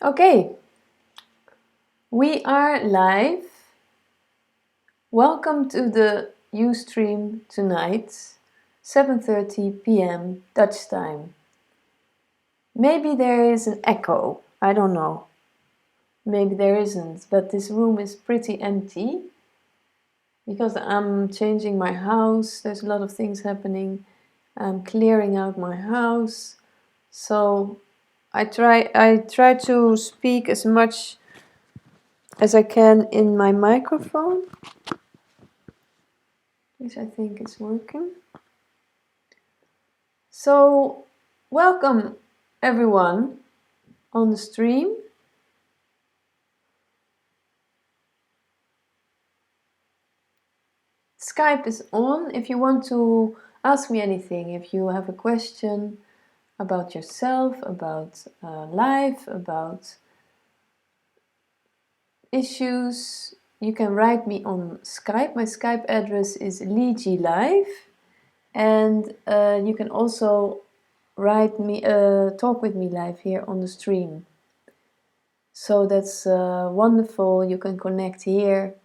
Okay, we are live. Welcome to the Ustream tonight, 7:30 p.m. Dutch time. Maybe there is an echo, I don't know. Maybe there isn't, but this room is pretty empty because I'm changing my house. There's a lot of things happening. I'm clearing out my house. So I try to speak as much as I can in my microphone, which I think is working. So, welcome everyone on the stream. Skype is on. If you want to ask me anything, if you have a question about yourself, about life, about issues, you can write me on Skype. My Skype address is LeejiLive, and you can also write me, talk with me live here on the stream. So that's wonderful. You can connect here.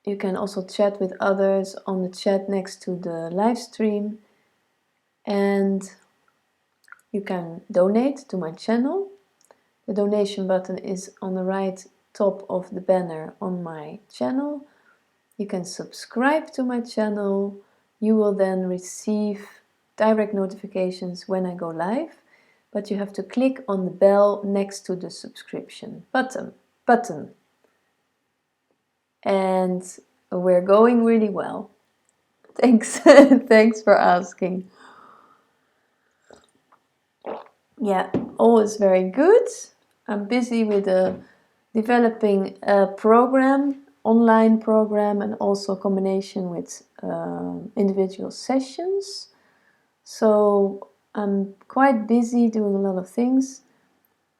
You can also chat with others on the chat next to the live stream. And you can donate to my channel. The donation button is on the right top of the banner on my channel. You can subscribe to my channel. You will then receive direct notifications when I go live. But you have to click on the bell next to the subscription button. And we're going really well. Thanks. Thanks for asking. Yeah, all is very good. I'm busy with developing a program, online program, and also a combination with individual sessions. So I'm quite busy doing a lot of things.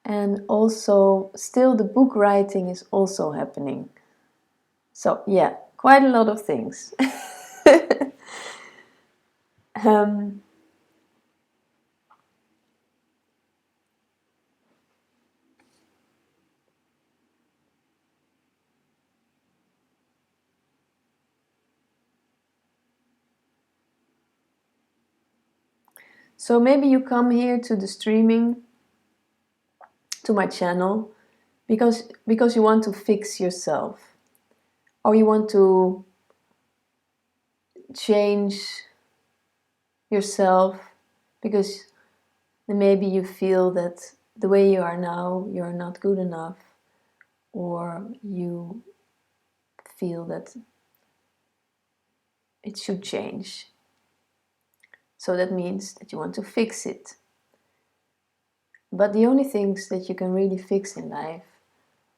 And also, still the book writing is also happening. So yeah, quite a lot of things. um, so maybe you come here to the streaming, to my channel, because you want to fix yourself, or you want to change yourself because maybe you feel that the way you are now, you're not good enough, or you feel that it should change. So that means that you want to fix it. But the only things that you can really fix in life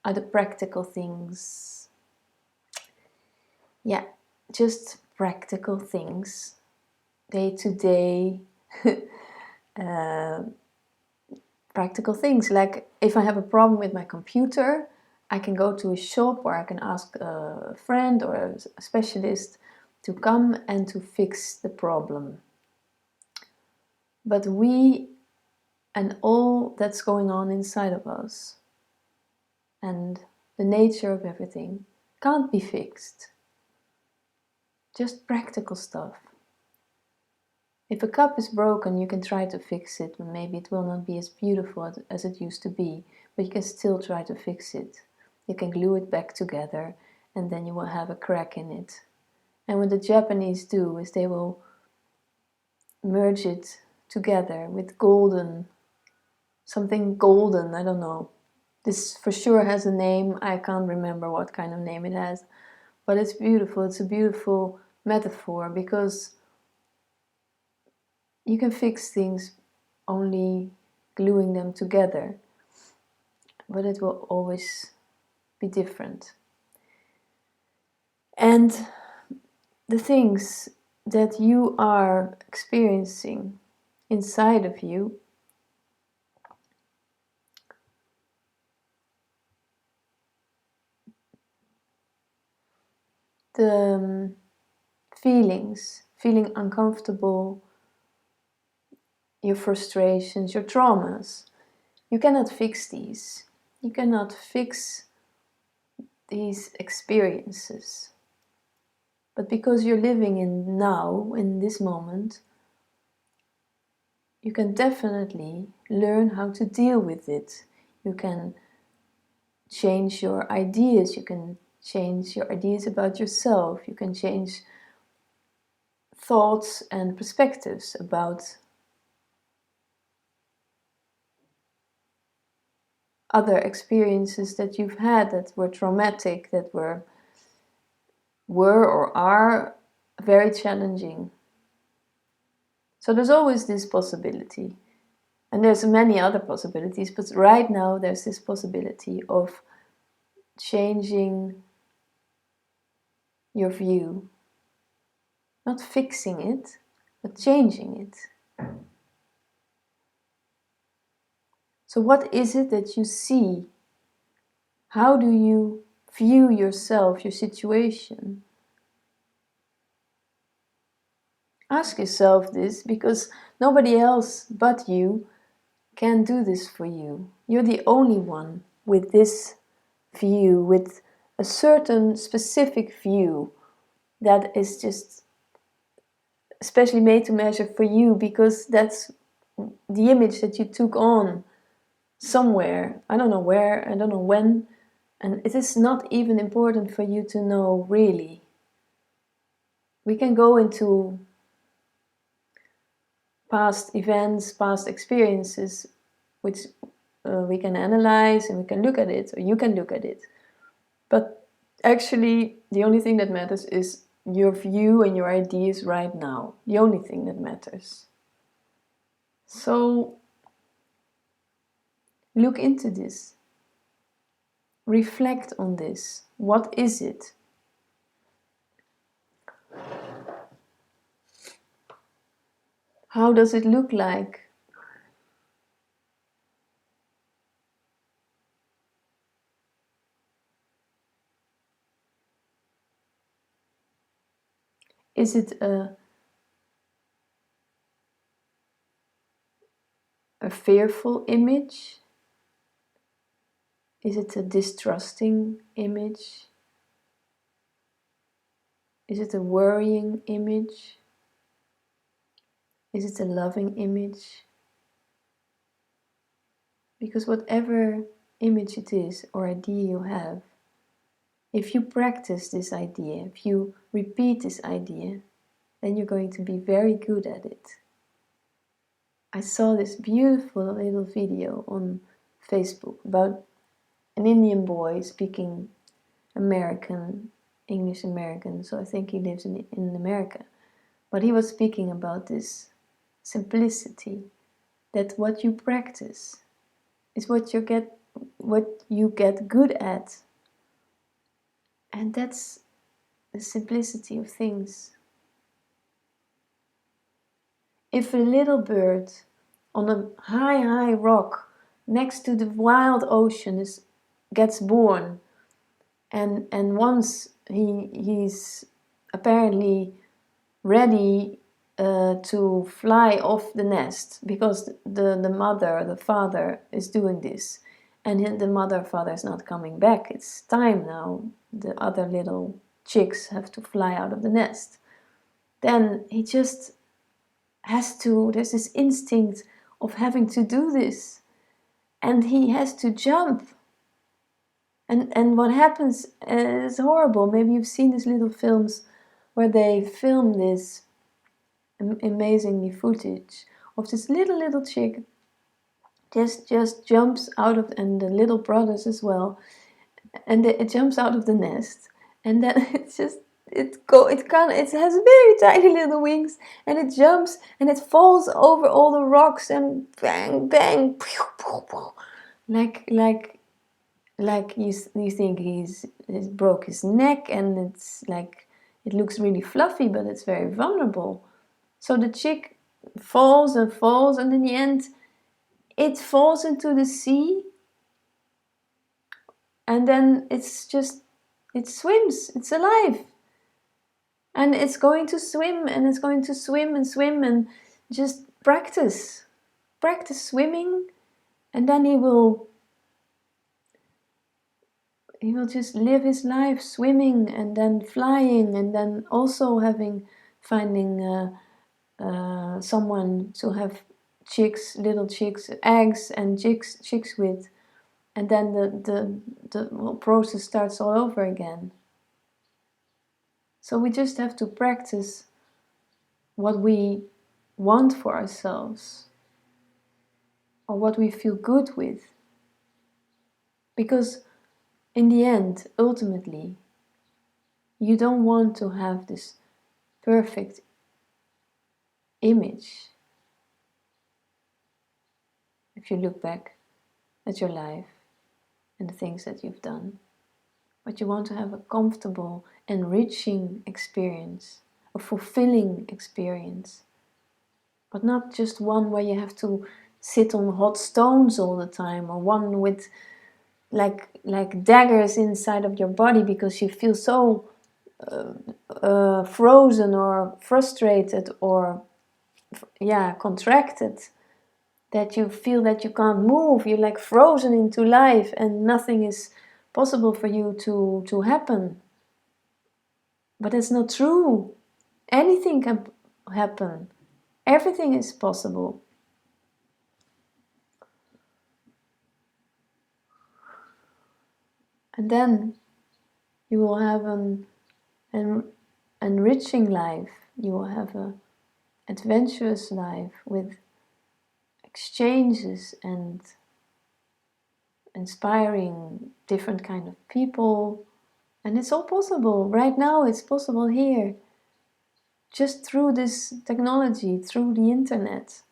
are the practical things. Yeah, just practical things, day to day. Practical things, like if I have a problem with my computer, I can go to a shop, or I can ask a friend or a specialist to come and to fix the problem. But we and all that's going on inside of us and the nature of everything can't be fixed. Just practical stuff. If a cup is broken, you can try to fix it, and maybe it will not be as beautiful as it used to be, but you can still try to fix it. You can glue it back together, and then you will have a crack in it. And what the Japanese do is they will merge it together with something golden, I don't know. This for sure has a name, I can't remember what kind of name it has, but it's beautiful. It's a beautiful metaphor, because you can fix things only gluing them together, but it will always be different. And the things that you are experiencing inside of you, the feeling uncomfortable, your frustrations, your traumas. You cannot fix these. You cannot fix these experiences. But because you're living in now, in this moment, you can definitely learn how to deal with it. You can change your ideas. You can change your ideas about yourself. You can change thoughts and perspectives about other experiences that you've had that were traumatic, that were or are very challenging. So there's always this possibility. And there's many other possibilities, but right now there's this possibility of changing your view. Not fixing it, but changing it. So what is it that you see? How do you view yourself, your situation? Ask yourself this, because nobody else but you can do this for you. You're the only one with this view, with a certain specific view that is just especially made to measure for you, because that's the image that you took on somewhere. I don't know where, I don't know when, and it is not even important for you to know really. We can go into past events, past experiences, which we can analyze and we can look at it, or you can look at it. But actually, the only thing that matters is your view and your ideas right now. The only thing that matters. So, look into this. Reflect on this. What is it? How does it look like? Is it a fearful image? Is it a distrusting image? Is it a worrying image? Is it a loving image? Because whatever image it is or idea you have, if you practice this idea, if you repeat this idea, then you're going to be very good at it. I saw this beautiful little video on Facebook about an Indian boy speaking American, English American, so I think he lives in America. But he was speaking about this simplicity, that what you practice is what you get good at. And that's the simplicity of things. If a little bird on a high rock next to the wild ocean gets born, and once he's apparently ready to fly off the nest, because the father is doing this, and the father is not coming back. It's time now. The other little chicks have to fly out of the nest. Then he just there's this instinct of having to do this, and he has to jump. And what happens is horrible. Maybe you've seen these little films where they film this amazingly footage of this little chick just jumps out of, and the little brothers as well, and it jumps out of the nest, and then it has very tiny little wings, and it jumps and it falls over all the rocks, and bang bang, pew, pew, pew, like you think he's broke his neck, and it's like it looks really fluffy, but it's very vulnerable. So the chick falls and falls, and in the end it falls into the sea, and then it swims, it's alive, and it's going to swim, and it's going to swim and swim and just practice. practice swimming, and then he will just live his life swimming and then flying and then also finding someone to have little chicks, eggs and chicks with, and then the whole process starts all over again. So we just have to practice what we want for ourselves or what we feel good with. Because in the end, ultimately, you don't want to have this perfect image. If you look back at your life and the things that you've done, but you want to have a comfortable, enriching experience, a fulfilling experience, but not just one where you have to sit on hot stones all the time, or one with like daggers inside of your body because you feel so frozen or frustrated or contracted that you feel that you can't move. You're like frozen into life and nothing is possible for you to happen. But it's not true. Anything can happen. Everything is possible. And then you will have an enriching life. You will have an adventurous life with exchanges and inspiring different kind of people. And it's all possible. Right now it's possible here. Just through this technology, through the internet.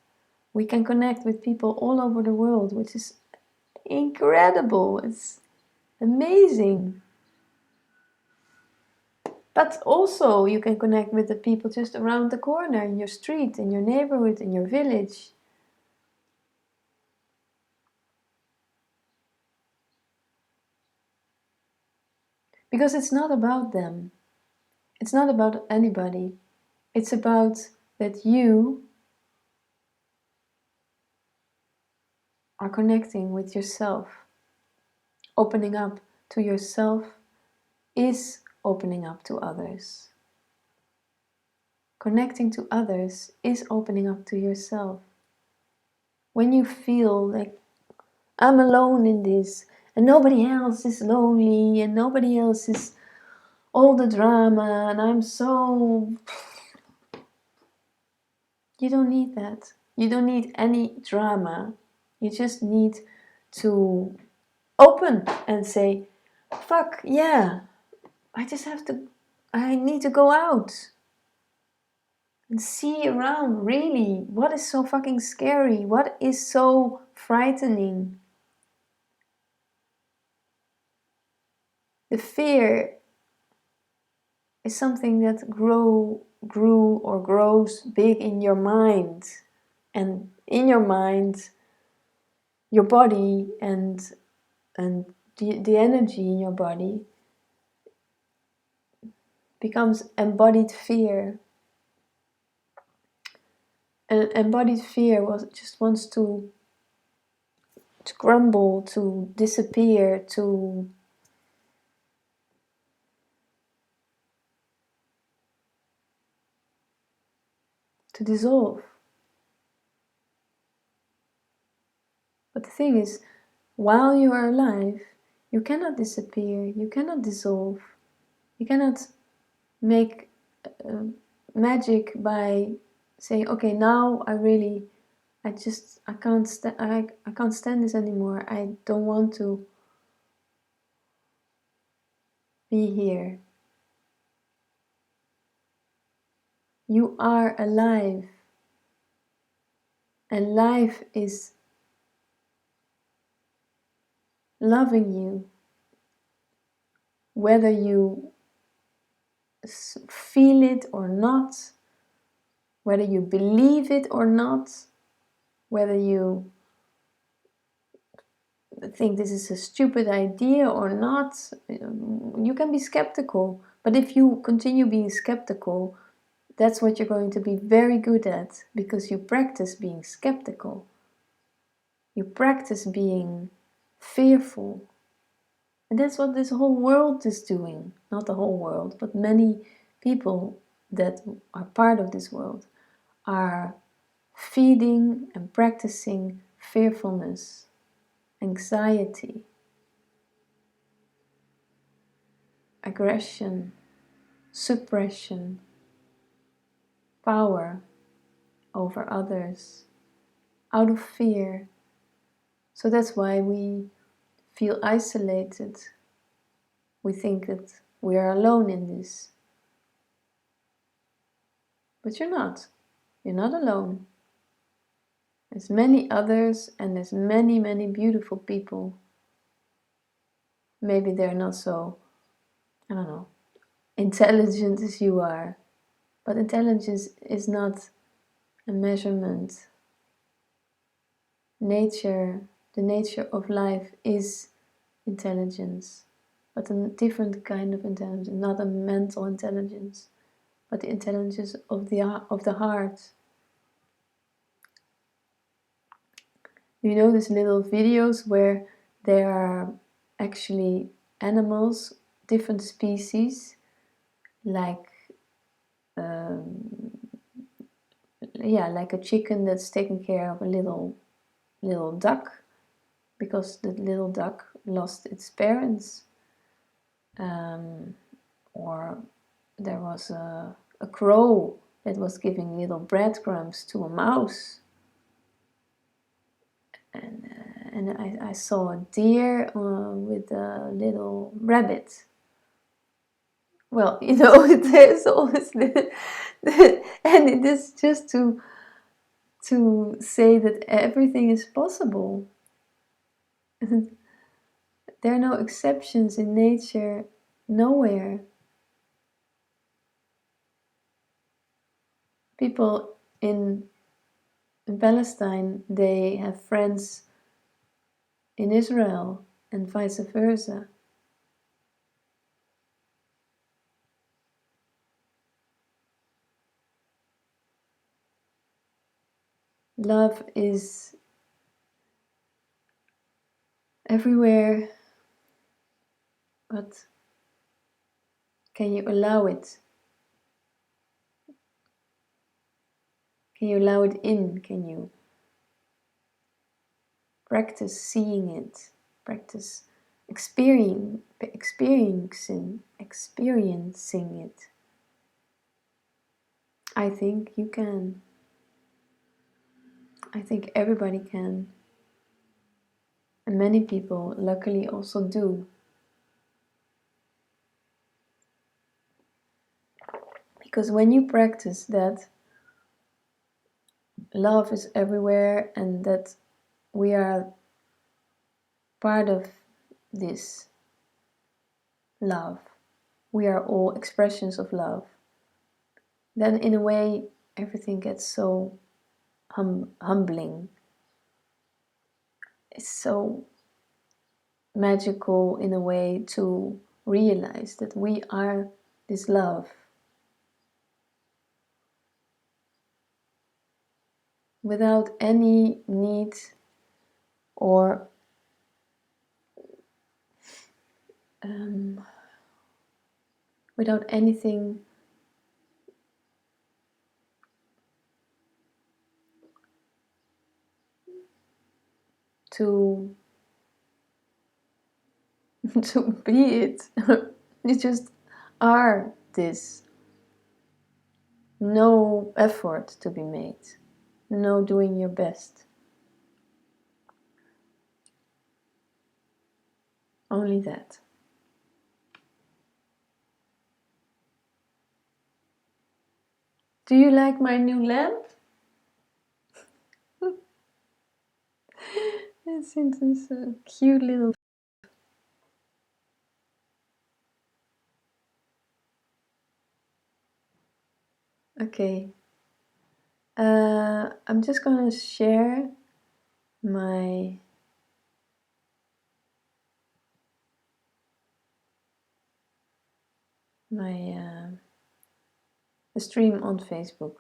We can connect with people all over the world, which is incredible. It's amazing. But also you can connect with the people just around the corner, in your street, in your neighborhood, in your village. Because it's not about them. It's not about anybody. It's about that you are connecting with yourself. Opening up to yourself is opening up to others. Connecting to others is opening up to yourself. When you feel like I'm alone in this and nobody else is lonely and nobody else is all the drama and I'm so... You don't need that. You don't need any drama. You just need to open and say, fuck yeah, I need to go out and see around, really, what is so fucking scary, what is so frightening. The fear is something that grew or grows big in your mind, and in your mind, your body and the energy in your body becomes embodied fear. And embodied fear just wants to crumble, to disappear, to dissolve. But the thing is, while you are alive, you cannot disappear, you cannot dissolve, you cannot make magic by saying, okay, now I can't stand this anymore, I don't want to be here. You are alive, and life is loving you, whether you feel it or not, whether you believe it or not, whether you think this is a stupid idea or not. You can be skeptical, but if you continue being skeptical, that's what you're going to be very good at, because you practice being skeptical. You practice being fearful. And that's what this whole world is doing. Not the whole world, but many people that are part of this world are feeding and practicing fearfulness, anxiety, aggression, suppression, power over others, out of fear. So that's why we feel isolated. We think that we are alone in this. But you're not. You're not alone. There's many others, and there's many, many beautiful people. Maybe they're not so, I don't know, intelligent as you are. But intelligence is not a measurement. Nature, the nature of life is intelligence, but a different kind of intelligence, not a mental intelligence, but the intelligence of the heart. You know these little videos where there are actually animals, different species, like like a chicken that's taking care of a little duck because the little duck lost its parents, or there was a crow that was giving little breadcrumbs to a mouse, and I saw a deer with a little rabbit. Well, you know, there's always and it is just to say that everything is possible. There are no exceptions in nature, nowhere. People in Palestine, they have friends in Israel and vice versa. Love is everywhere, but can you allow it? Can you allow it in? Can you practice seeing it? Practice experiencing it. I think you can. I think everybody can. And many people, luckily, also do. Because when you practice that love is everywhere and that we are part of this love, we are all expressions of love, then in a way everything gets so humbling. It's so magical in a way to realize that we are this love. Without any need or without anything to to be it. You just are this. No effort to be made. No doing your best. Only that. Do you like my new lamp? It's this cute little... Okay. I'm just gonna share my stream on Facebook.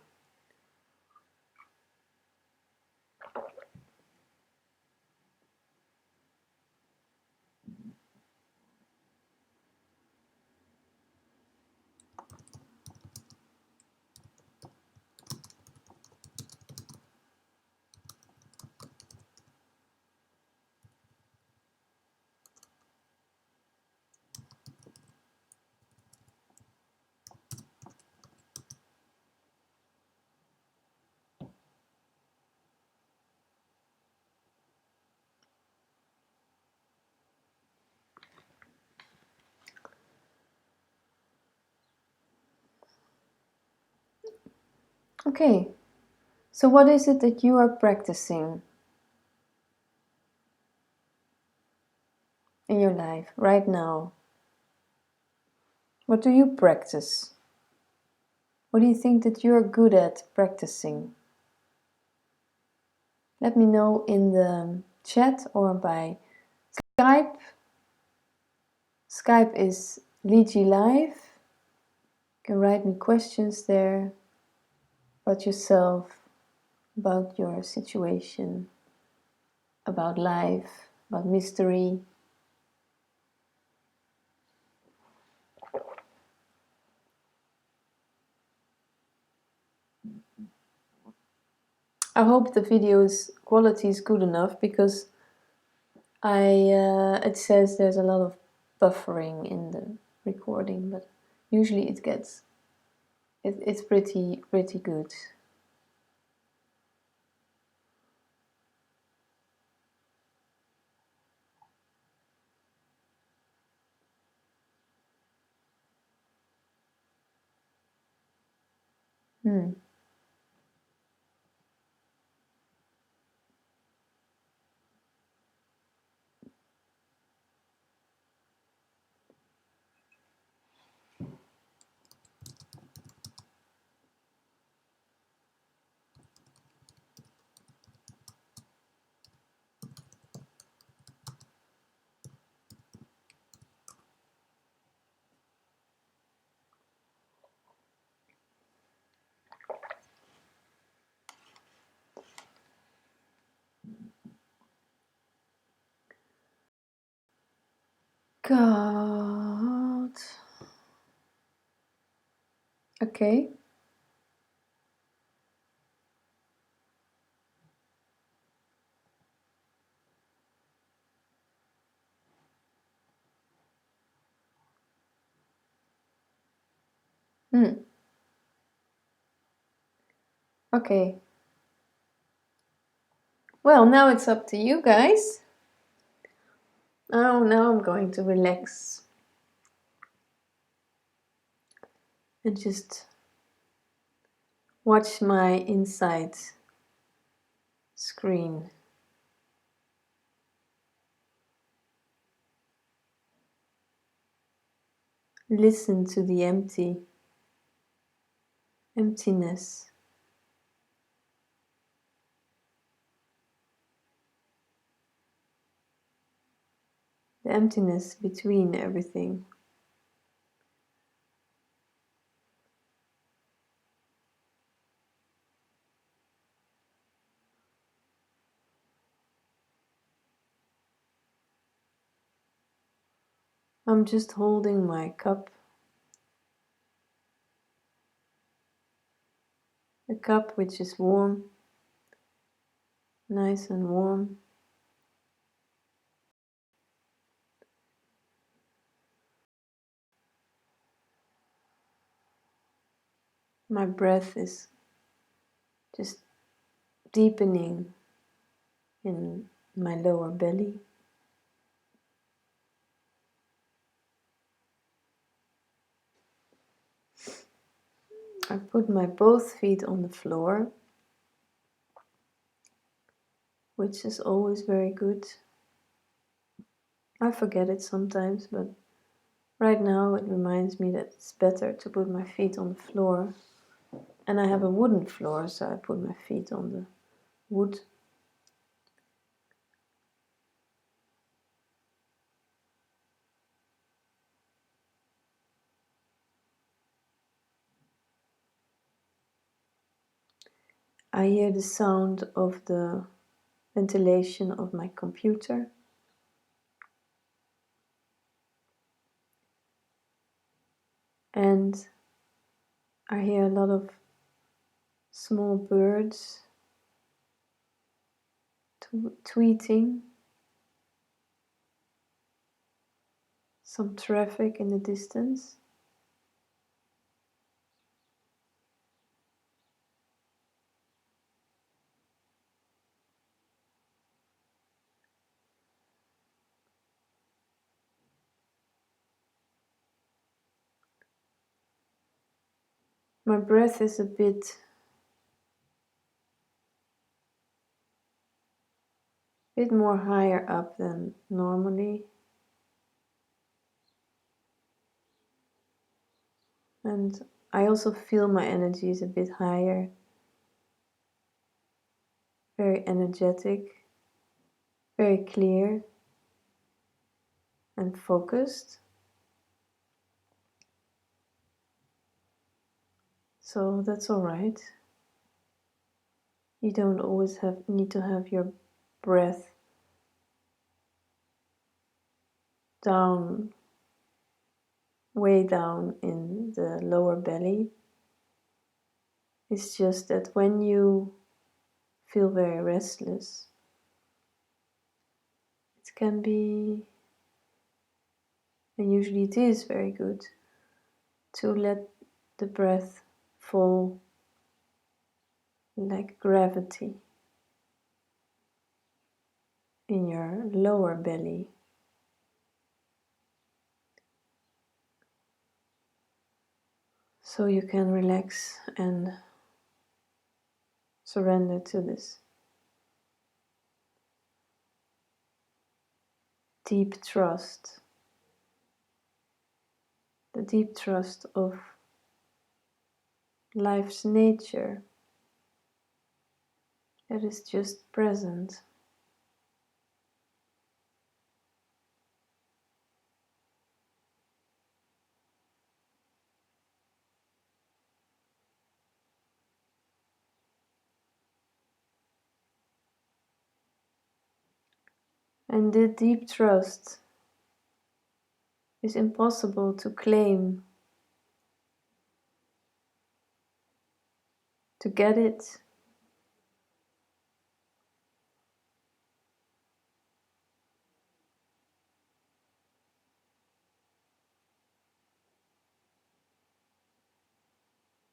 Okay, so what is it that you are practicing in your life right now? What do you practice? What do you think that you're good at practicing? Let me know in the chat or by Skype. Skype is LeejiLive. You can write me questions there about yourself, about your situation, about life, about mystery. I hope the video's quality is good enough, because it says there's a lot of buffering in the recording, but usually it's pretty good. Hmm. God. Okay. Hmm. Okay. Well, now it's up to you guys. Oh, now I'm going to relax and just watch my inside screen. Listen to the emptiness. The emptiness between everything. I'm just holding my cup. A cup which is warm, nice and warm. My breath is just deepening in my lower belly. I put my both feet on the floor, which is always very good. I forget it sometimes, but right now it reminds me that it's better to put my feet on the floor. And I have a wooden floor, so I put my feet on the wood. I hear the sound of the ventilation of my computer. And I hear a lot of small birds tweeting, some traffic in the distance. My breath is a bit bit more higher up than normally. And I also feel my energy is a bit higher. Very energetic, very clear and focused. So that's all right. You don't always need to have your breath down, way down in the lower belly. It's just that when you feel very restless, it can be, and usually it is very good, to let the breath fall like gravity in your lower belly. So you can relax and surrender to this deep trust, the deep trust of life's nature that is just present. And the deep trust is impossible to claim. To get it,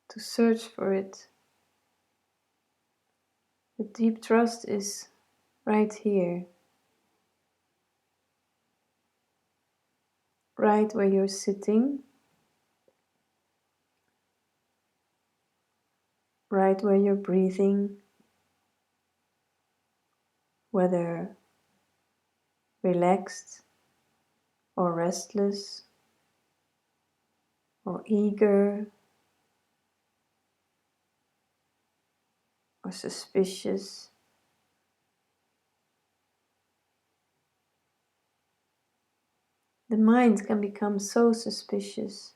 to search for it. The deep trust is right here, right where you're sitting, right where you're breathing, whether relaxed or restless or eager or suspicious. The mind can become so suspicious.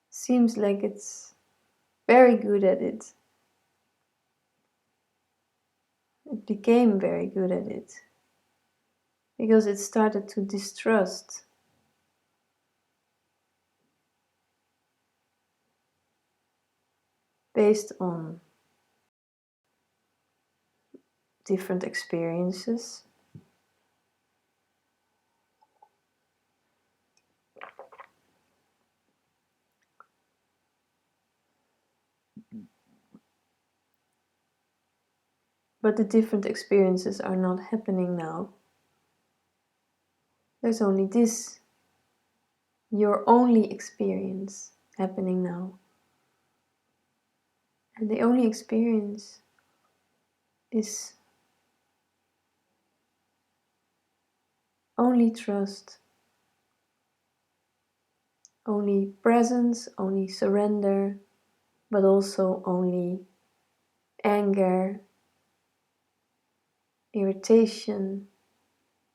Seems like it's very good at it. It became very good at it because it started to distrust. Based on different experiences. But the different experiences are not happening now. There's only this, your only experience happening now. And the only experience is only trust, only presence, only surrender, but also only anger, irritation,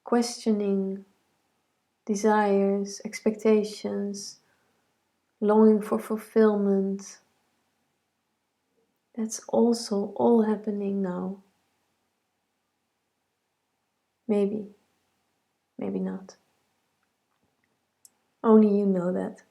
questioning, desires, expectations, longing for fulfillment. That's also all happening now. Maybe, maybe not. Only you know that.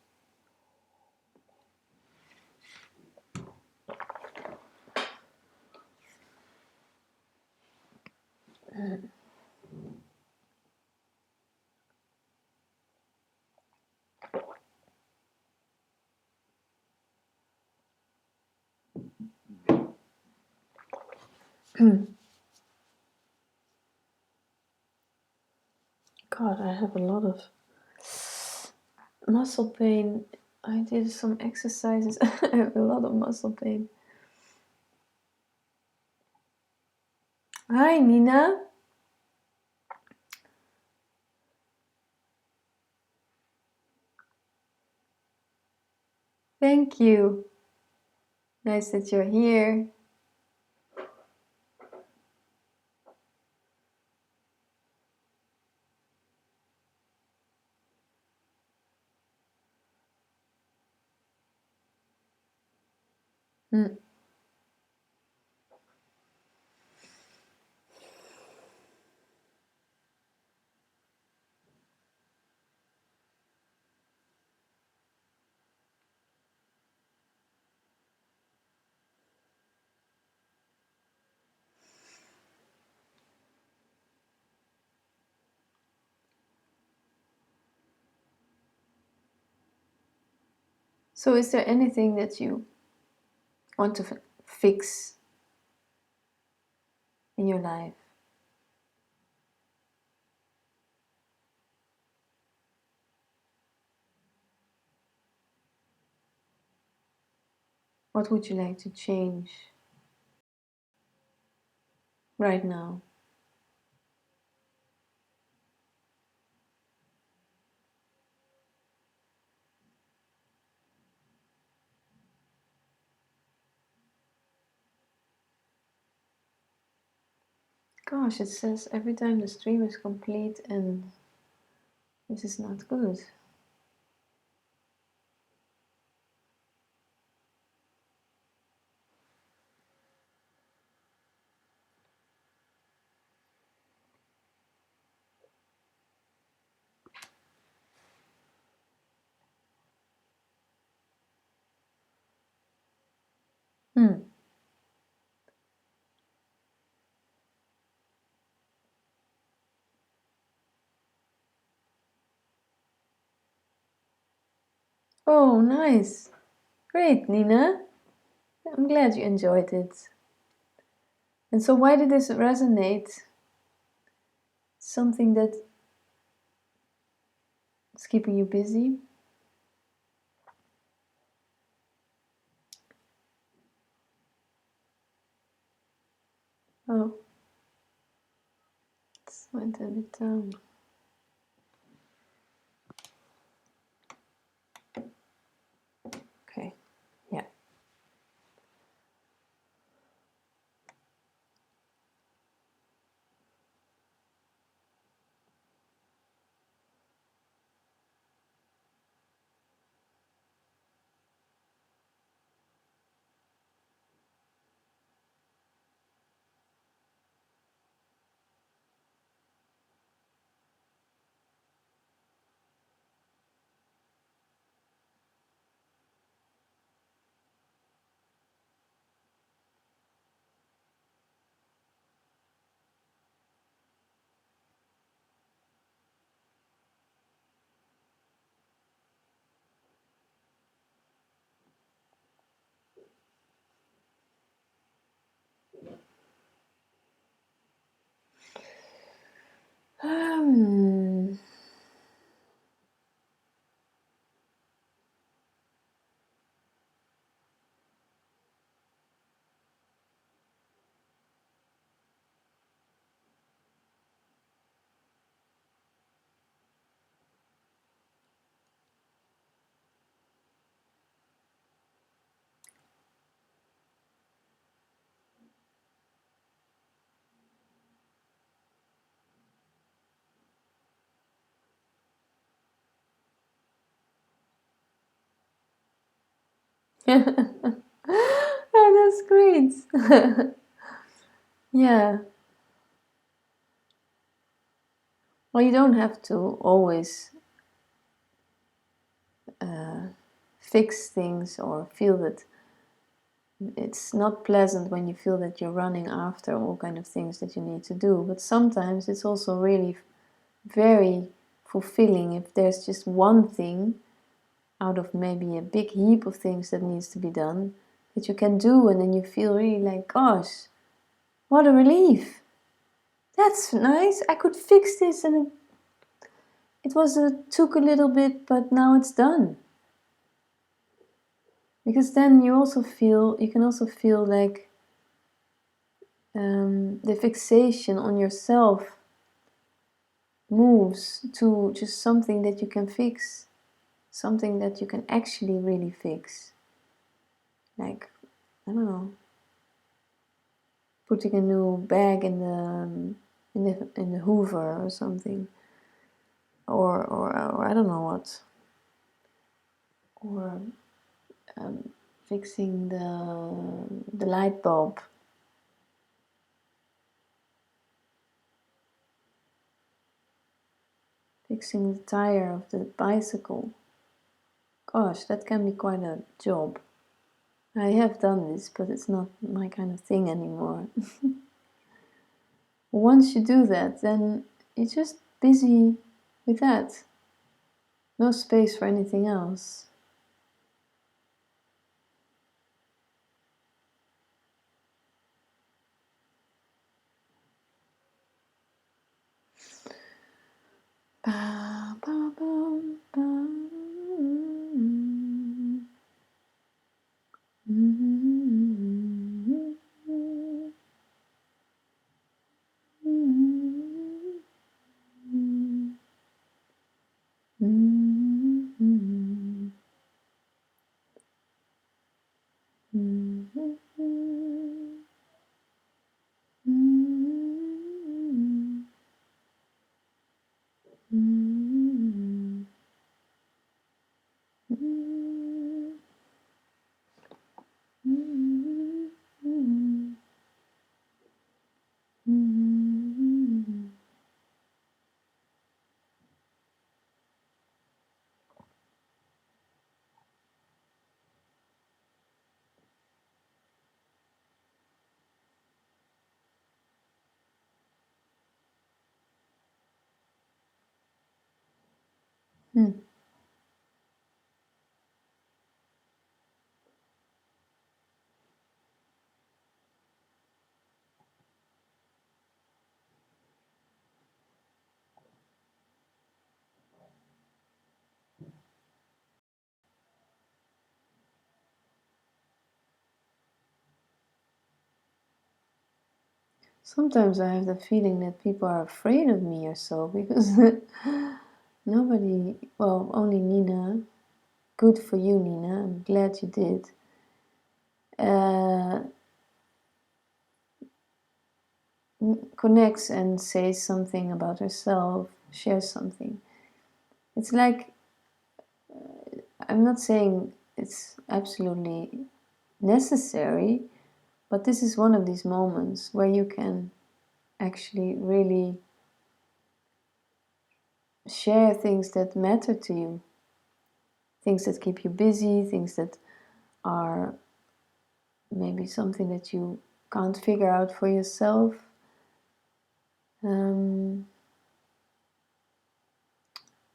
God, I have a lot of muscle pain I did some exercises. I have a lot of muscle pain. Hi, Nina. Thank you. Nice that you're here. Mm. So is there anything that you want to fix in your life? What would you like to change right now? Gosh, it says every time the stream is complete, and this is not good. Hmm. Oh, nice. Great, Nina. I'm glad you enjoyed it. And so why did this resonate? Something that is keeping you busy? Oh, it went a bit down. Okay, yeah. Um, oh, that's great. Yeah. Well, you don't have to always fix things or feel that it's not pleasant when you feel that you're running after all kind of things that you need to do. But sometimes it's also really very fulfilling if there's just one thing out of maybe a big heap of things that needs to be done that you can do, and then you feel really like, gosh, what a relief. That's nice. I could fix this, and it took a little bit, but now it's done. Because then you can also feel like the fixation on yourself moves to just something that you can fix, something that you can actually really fix. Like, I don't know, putting a new bag in the Hoover or something, or I don't know what, or fixing the light bulb. Fixing the tire of the bicycle. Gosh, that can be quite a job. I have done this, but it's not my kind of thing anymore. Once you do that, then you're just busy with that. No space for anything else. Ba, ba, ba, ba. Sometimes I have the feeling that people are afraid of me or so, because nobody, well, only Nina. Good for you, Nina. I'm glad you did. Connects and says something about herself, shares something. It's like, I'm not saying it's absolutely necessary, but this is one of these moments where you can actually really share things that matter to you, things that keep you busy, things that are maybe something that you can't figure out for yourself. And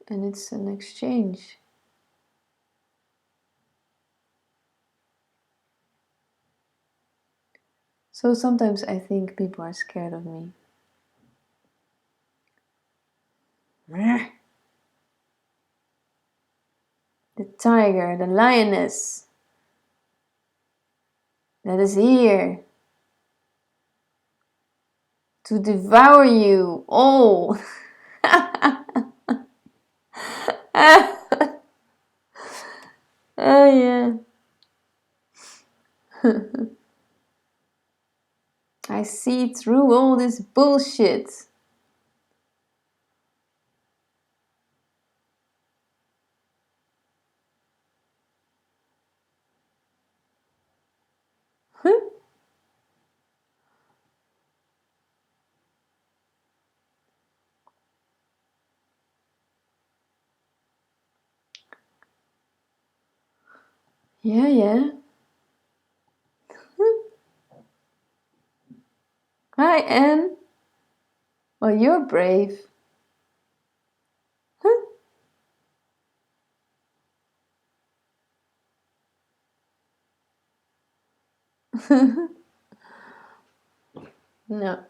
it's an exchange. So sometimes I think people are scared of me. The tiger, the lioness that is here to devour you all. Oh yeah. I see through all this bullshit. Yeah, yeah. Hi, Anne. Well, you're brave. No.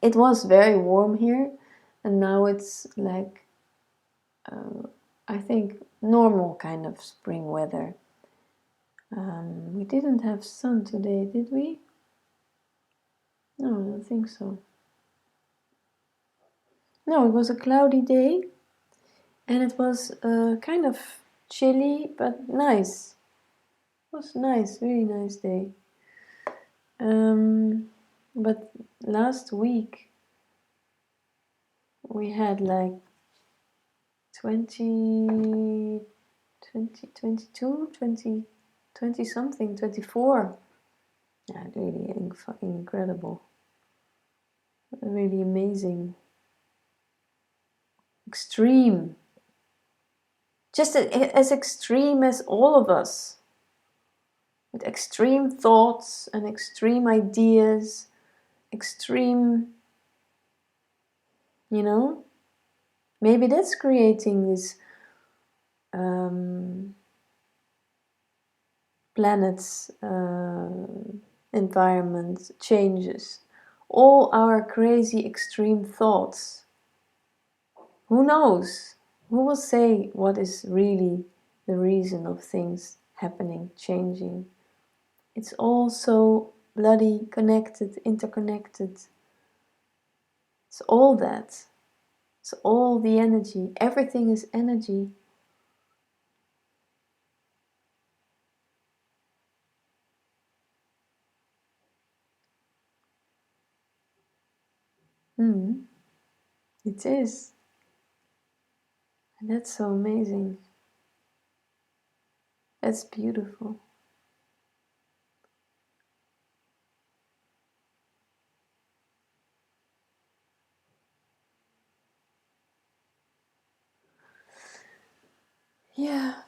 It was very warm here, and now it's like, I think, normal kind of spring weather. We didn't have sun today, did we? No, I don't think so. No, it was a cloudy day, and it was kind of chilly, but nice. It was nice, really nice day. But last week we had like 20, 22, 20 something, 24. Yeah, really incredible. Really amazing. Extreme. Just as extreme as all of us. With extreme thoughts and extreme ideas, extreme, you know? Maybe that's creating this planet's environment changes. All our crazy extreme thoughts. Who knows? Who will say what is really the reason of things happening, changing? It's all so bloody connected, interconnected. It's all that. It's all the energy. Everything is energy. It is. And that's so amazing. That's beautiful. Yeah.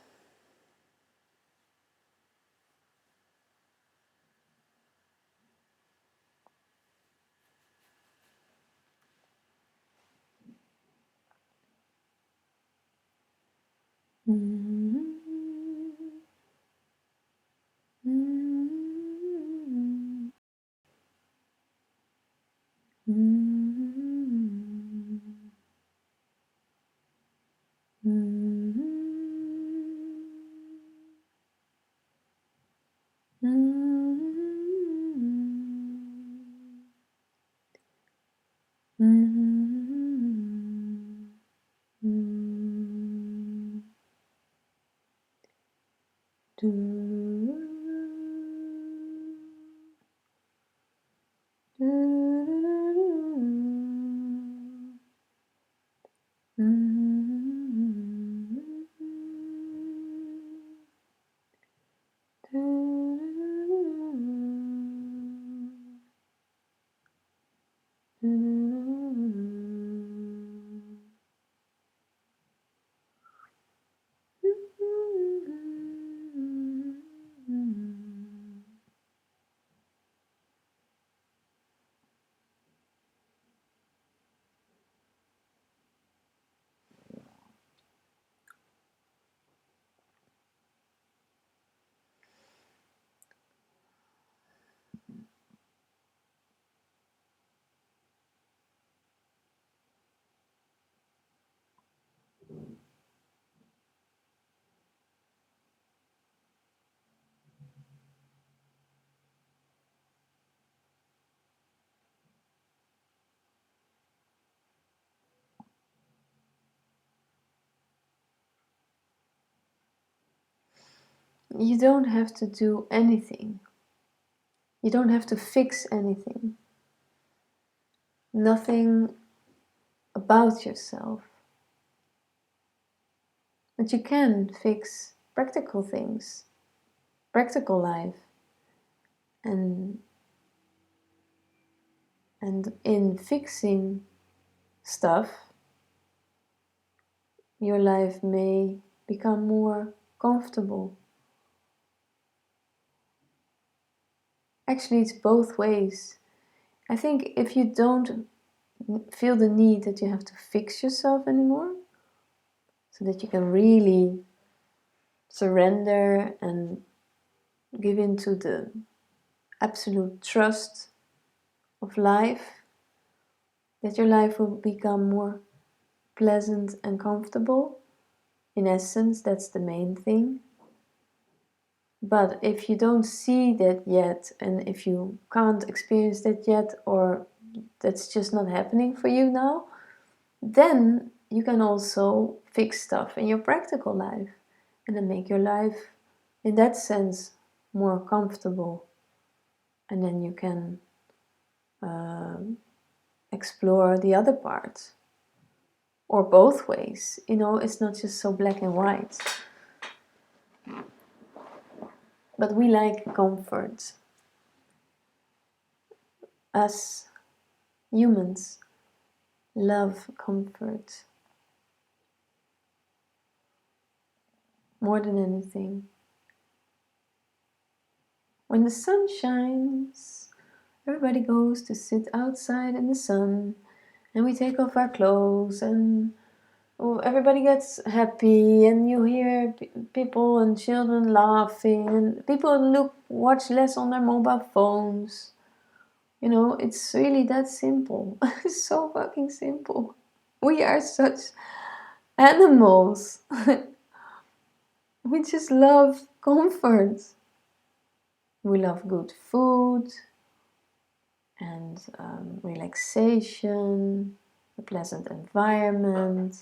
You don't have to do anything. You don't have to fix anything. Nothing about yourself. But you can fix practical things, practical life. And in fixing stuff, your life may become more comfortable. Actually, it's both ways. I think if you don't feel the need that you have to fix yourself anymore, so that you can really surrender and give into the absolute trust of life, that your life will become more pleasant and comfortable. In essence, that's the main thing. But if you don't see that yet, and if you can't experience that yet, or that's just not happening for you now, then you can also fix stuff in your practical life and then make your life, in that sense, more comfortable. And then you can explore the other parts, or both ways. You know, it's not just so black and white. But we like comfort. Us humans love comfort more than anything. When the sun shines, everybody goes to sit outside in the sun, and we take off our clothes, and everybody gets happy, and you hear people and children laughing, and people watch less on their mobile phones. You know, it's really that simple. It's so fucking simple. We are such animals. We just love comfort. We love good food and relaxation, a pleasant environment.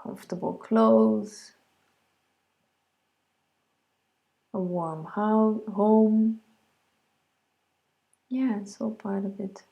Comfortable clothes, a warm home. Yeah, it's all part of it.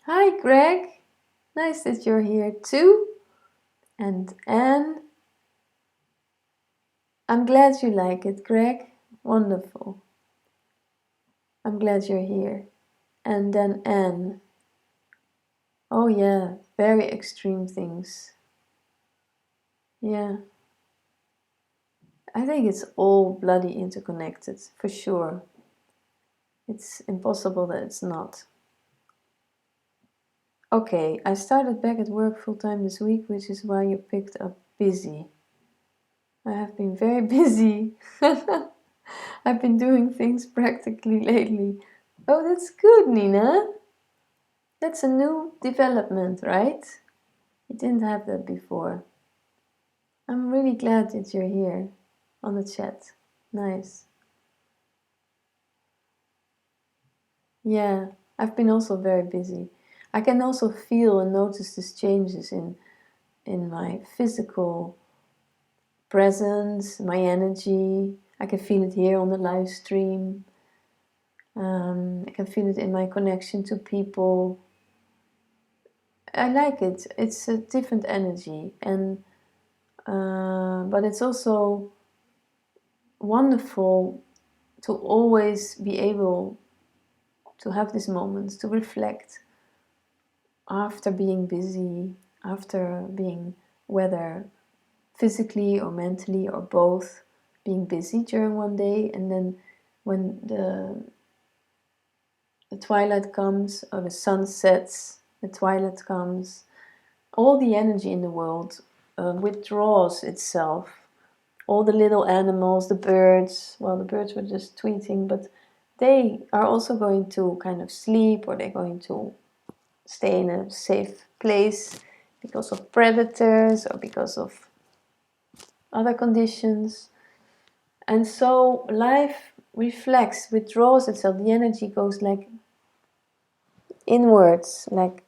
Hi, Greg. Nice that you're here too. And Anne. I'm glad you like it, Greg. Wonderful. I'm glad you're here. And then Anne. Oh yeah, very extreme things. Yeah. I think it's all bloody interconnected, for sure. It's impossible that it's not. Okay, I started back at work full-time this week, which is why you picked up busy. I have been very busy. I've been doing things practically lately. Oh, that's good, Nina. That's a new development, right? You didn't have that before. I'm really glad that you're here on the chat. Nice. Yeah, I've been also very busy. I can also feel and notice these changes in my physical presence, my energy. I can feel it here on the live stream. I can feel it in my connection to people. I like it. It's a different energy, and but it's also wonderful to always be able to have these moments to reflect after being busy, after being, whether physically or mentally or both, being busy during one day, and then when the twilight comes or the sun sets, the twilight comes, all the energy in the world withdraws itself. All the little animals, the birds, well, the birds were just tweeting, but they are also going to kind of sleep, or they're going to stay in a safe place because of predators or because of other conditions. And so life reflects, withdraws itself. The energy goes like inwards, like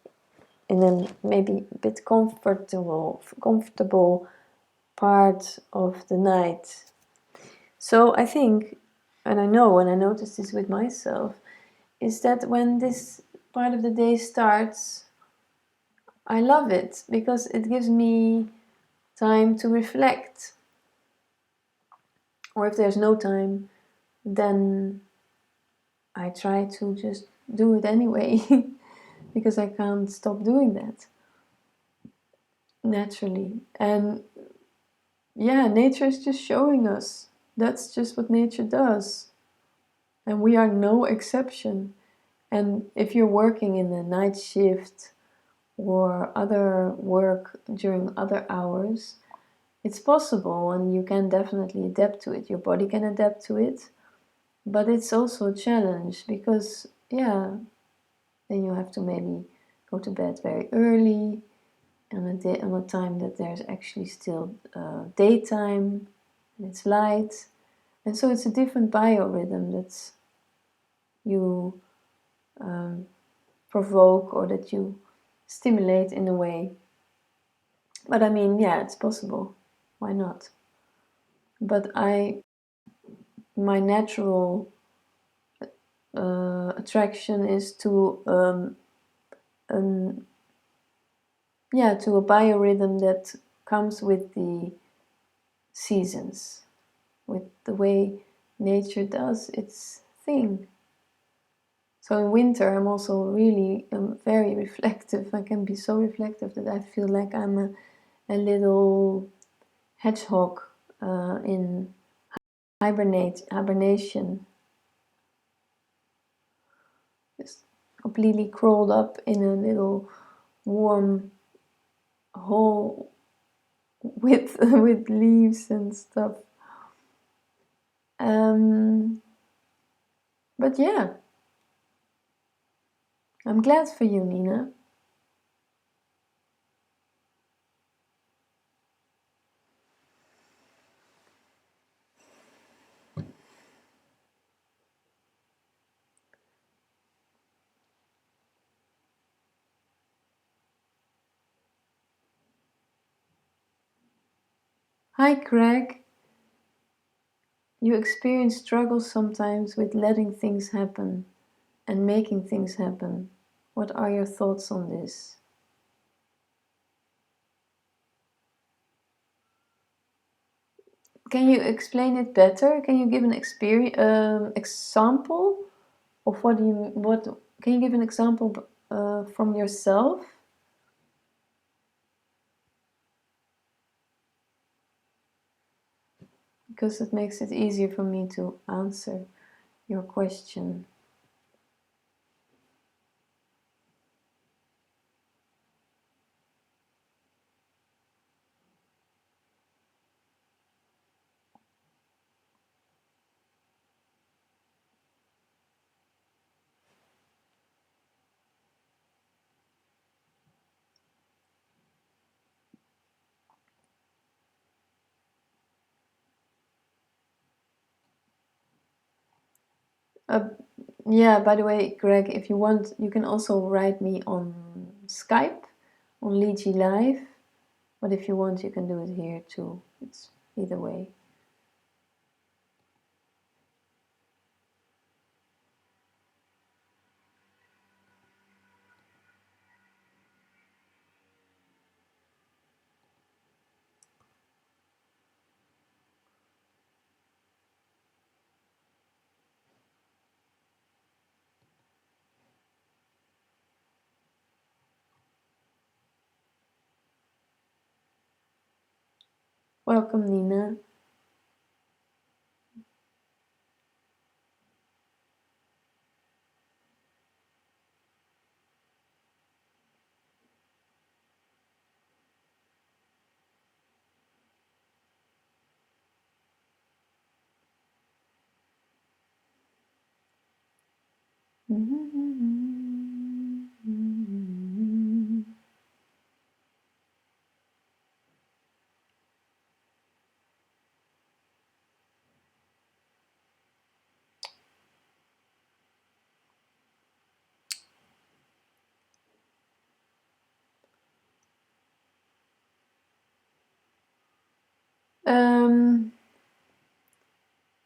in a maybe a bit comfortable part of the night. So I think, and I know, and I notice this with myself, is that when this part of the day starts, I love it because it gives me time to reflect. Or if there's no time, then I try to just do it anyway because I can't stop doing that naturally. And yeah, nature is just showing us. That's just what nature does. And we are no exception. And if you're working in a night shift or other work during other hours, it's possible and you can definitely adapt to it. Your body can adapt to it. But it's also a challenge because, yeah, then you have to maybe go to bed very early on a time that there's actually still daytime and it's light. And so it's a different biorhythm that you provoke or that you stimulate in a way. But I mean, yeah, it's possible. Why not? But my natural attraction is to to a biorhythm that comes with the seasons, with the way nature does its thing. So in winter, I'm also really very reflective. I can be so reflective that I feel like I'm a little hedgehog in hibernation, just completely crawled up in a little warm hole with with leaves and stuff. But yeah, I'm glad for you, Nina. Hi, Craig. You experience struggles sometimes with letting things happen and making things happen. What are your thoughts on this? Can you explain it better? Can you give an example of what? Can you give an example from yourself? Because it makes it easier for me to answer your question. Yeah, by the way, Greg, if you want, you can also write me on Skype, on LeejiLive. But if you want, you can do it here too. It's either way. Welcome, Nina.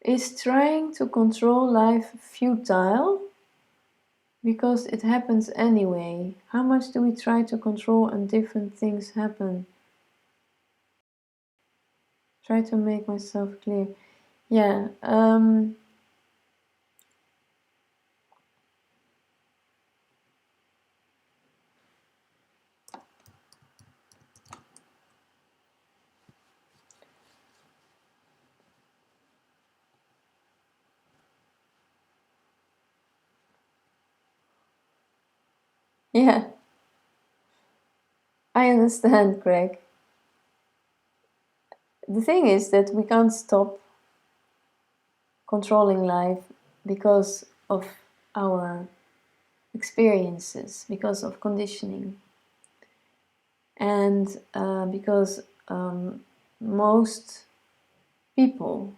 Is trying to control life futile? Because it happens anyway. How much do we try to control and different things happen? Try to make myself clear. Yeah. Yeah, I understand, Greg. The thing is that we can't stop controlling life because of our experiences, because of conditioning, and because most people,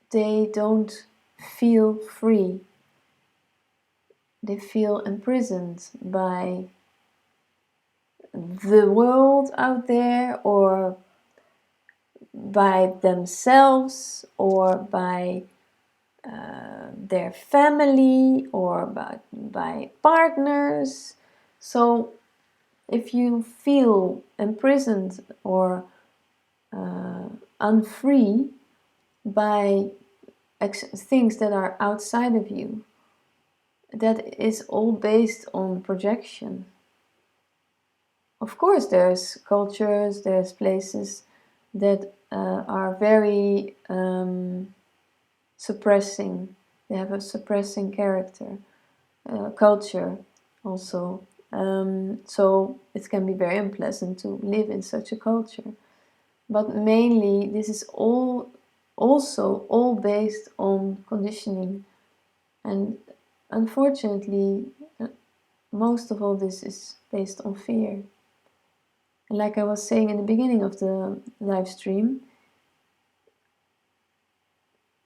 they don't feel free. They feel imprisoned by the world out there, or by themselves, or by their family, or by partners. So if you feel imprisoned or unfree by things that are outside of you, that is all based on projection. Of course, there's cultures, there's places that are very suppressing. They have a suppressing character, culture also. So it can be very unpleasant to live in such a culture. But mainly, this is also all based on conditioning. And unfortunately, most of all this is based on fear. And like I was saying in the beginning of the live stream,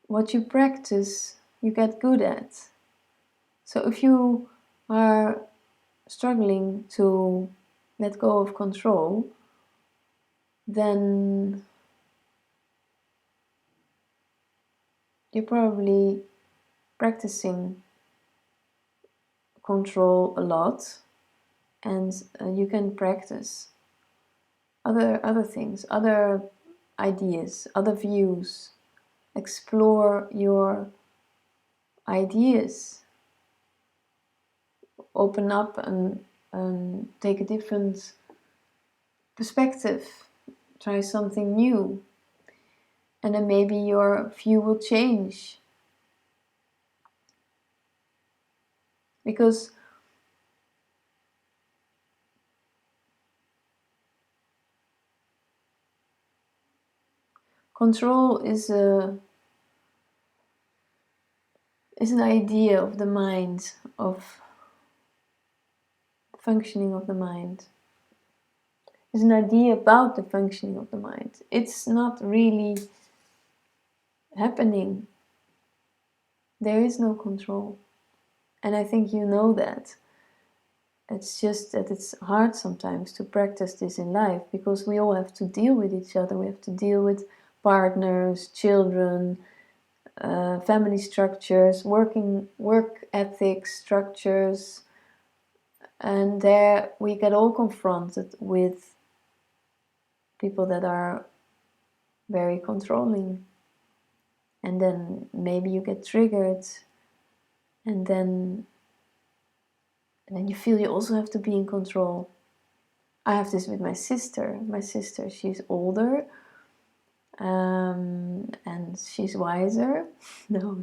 what you practice, you get good at. So if you are struggling to let go of control, then you're probably practicing control a lot, and you can practice other things, other ideas, other views. Explore your ideas. Open up and take a different perspective. Try something new. And then maybe your view will change. Because control is an idea of the mind, of the functioning of the mind. It's an idea about the functioning of the mind. It's not really happening. There is no control. And I think you know that. It's just that it's hard sometimes to practice this in life, because we all have to deal with each other. We have to deal with partners, children, family structures, work ethics structures, and there we get all confronted with people that are very controlling, and then maybe you get triggered, and then you feel you also have to be in control. I have this with my sister. My sister, she's older, and she's wiser. No,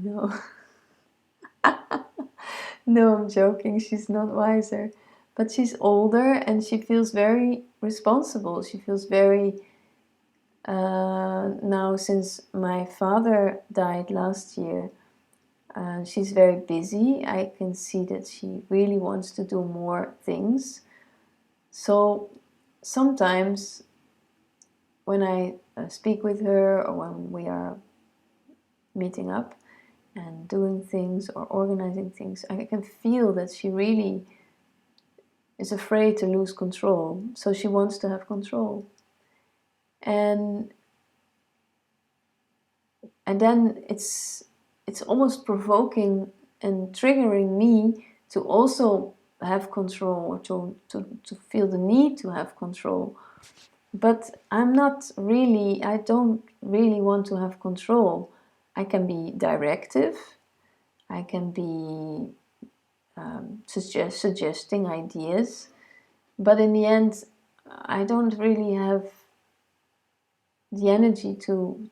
no, I'm joking. She's not wiser, but she's older, and she feels very responsible. She feels very now, since my father died last year, she's very busy. I can see that she really wants to do more things. So sometimes when I speak with her, or when we are meeting up and doing things or organizing things, I can feel that she really is afraid to lose control. So she wants to have control. And then it's almost provoking and triggering me to also have control, or to feel the need to have control. But I don't really want to have control. I can be directive. I can be suggesting ideas. But in the end, I don't really have the energy to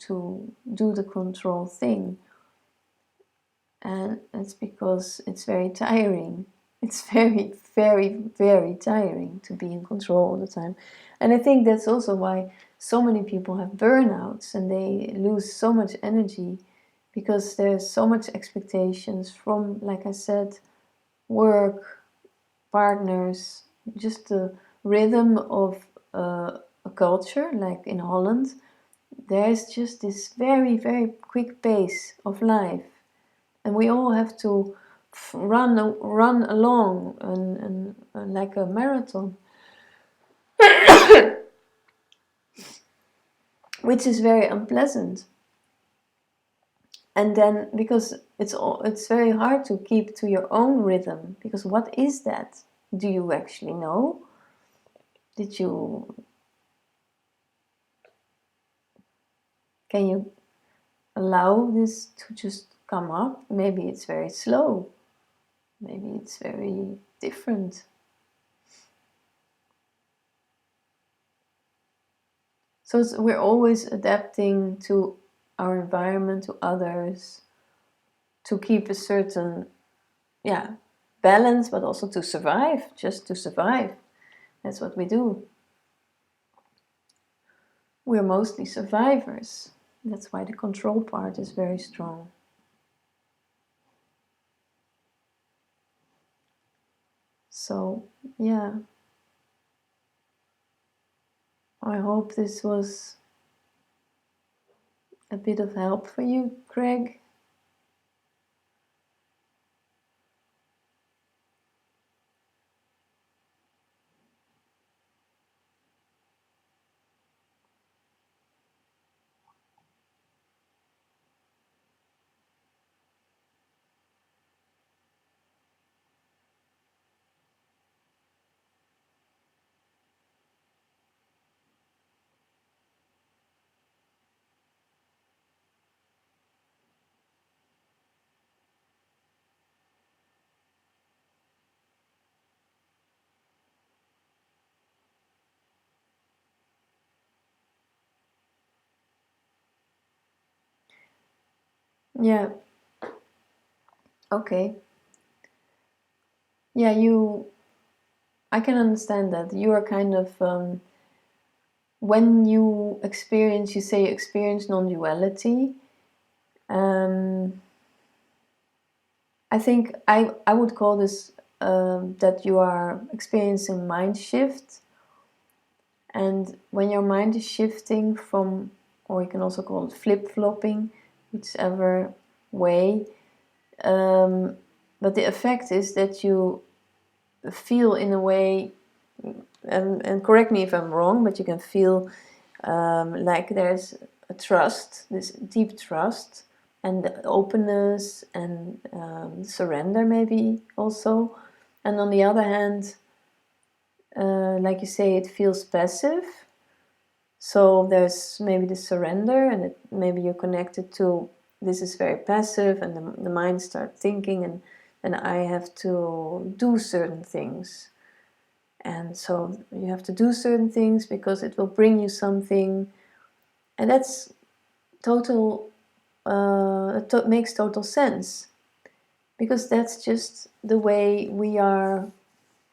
do the control thing. And it's because it's very tiring. It's very, very, very tiring to be in control all the time. And I think that's also why so many people have burnouts and they lose so much energy, because there's so much expectations from, like I said, work, partners, just the rhythm of a culture, like in Holland. There's just this very, very quick pace of life, and we all have to run along and like a marathon, which is very unpleasant. And then because it's very hard to keep to your own rhythm, because what is that? Do you actually know? Can you allow this to just come up? Maybe it's very slow. Maybe it's very different. So we're always adapting to our environment, to others, to keep a certain, balance, but also to survive, just to survive. That's what we do. We're mostly survivors. That's why the control part is very strong. So, yeah. I hope this was a bit of help for you, Craig. Yeah. Okay. Yeah, I can understand that. You are kind of, when you say you experience non-duality, I think I would call this that you are experiencing mind shift. And when your mind is shifting from, or you can also call it flip-flopping, whichever way, but the effect is that you feel in a way, and correct me if I'm wrong, but you can feel like there's a trust, this deep trust, and openness and surrender maybe also. And on the other hand, like you say, it feels passive. So there's maybe the surrender, and maybe you're connected to this is very passive, and the mind starts thinking, and I have to do certain things. And so you have to do certain things because it will bring you something. And that's total, makes total sense. Because that's just the way we are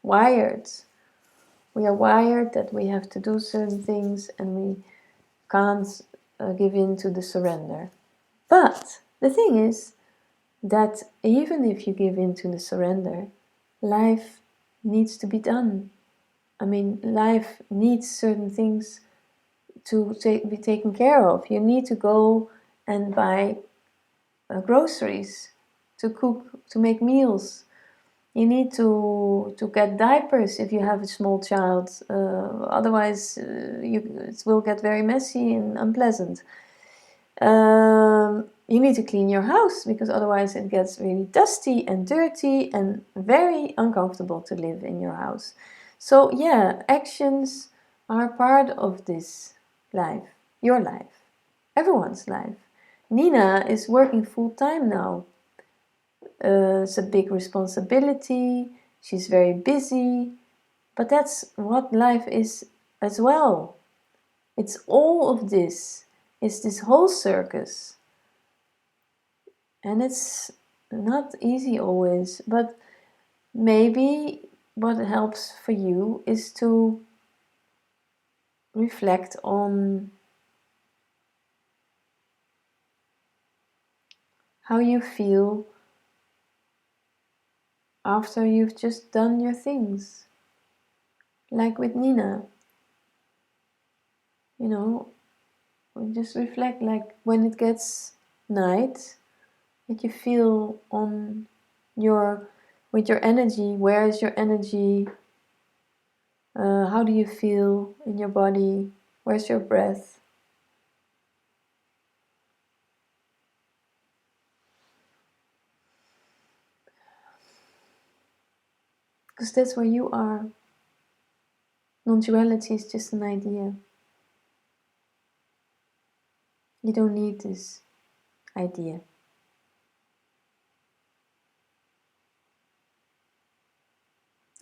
wired. We are wired that we have to do certain things, and we can't give in to the surrender. But the thing is that even if you give in to the surrender, life needs to be done. I mean, life needs certain things to be taken care of. You need to go and buy groceries, to cook, to make meals. You need to get diapers if you have a small child. Otherwise, it will get very messy and unpleasant. You need to clean your house, because otherwise it gets really dusty and dirty and very uncomfortable to live in your house. So yeah, actions are part of this life, your life, everyone's life. Nina is working full-time now. It's a big responsibility. She's very busy, but that's what life is as well. It's all of this. It's this whole circus. And it's not easy always, but maybe what helps for you is to reflect on how you feel after you've just done your things. Like with Nina, you know, just reflect, like when it gets night, that you feel on with your energy. Where is your energy? How do you feel in your body? Where's your breath? Because that's where you are. Non-duality is just an idea. You don't need this idea.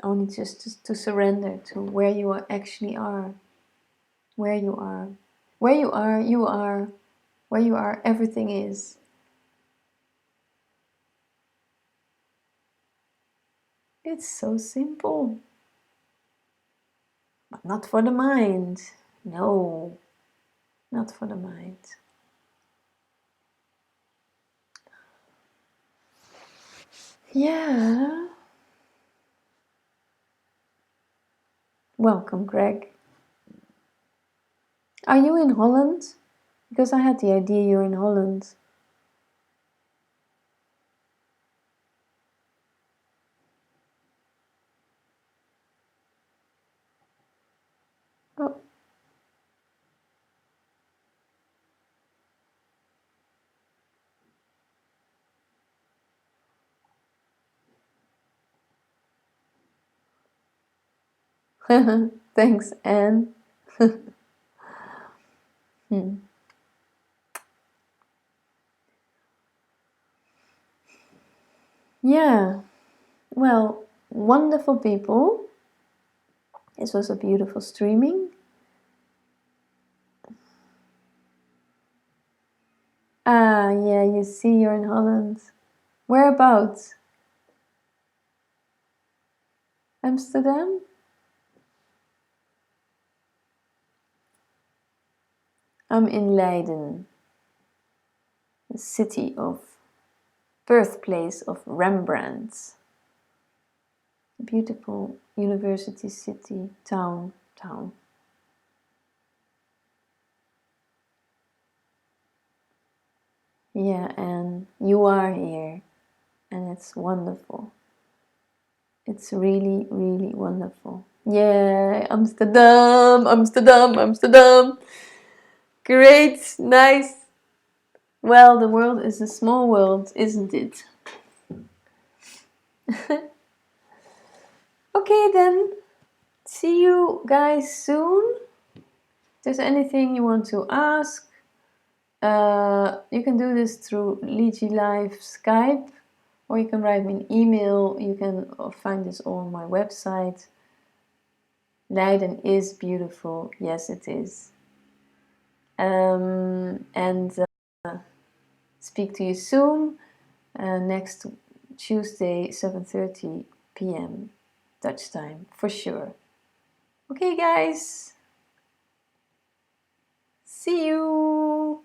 Only just to surrender to where you actually are. Where you are. Where you are, you are. Where you are, everything is. It's so simple. But not for the mind. No, not for the mind. Yeah. Welcome, Greg. Are you in Holland? Because I had the idea you're in Holland. Oh. Thanks, Anne. Yeah, well, wonderful people. This was a beautiful streaming. Ah, yeah, you see, you're in Holland. Whereabouts? Amsterdam? I'm in Leiden, the city of birthplace of Rembrandt. Beautiful university city, town. Yeah, and you are here, and it's wonderful. It's really, really wonderful. Yeah, Amsterdam. Great, nice. Well, the world is a small world, isn't it? Okay then, see you guys soon. If there's anything you want to ask, you can do this through LeejiLive Skype, or you can write me an email. You can find this all on my website. Leiden is beautiful, yes it is. And speak to you soon, next Tuesday, 7:30 p.m. Dutch time, for sure. Okay guys, see you!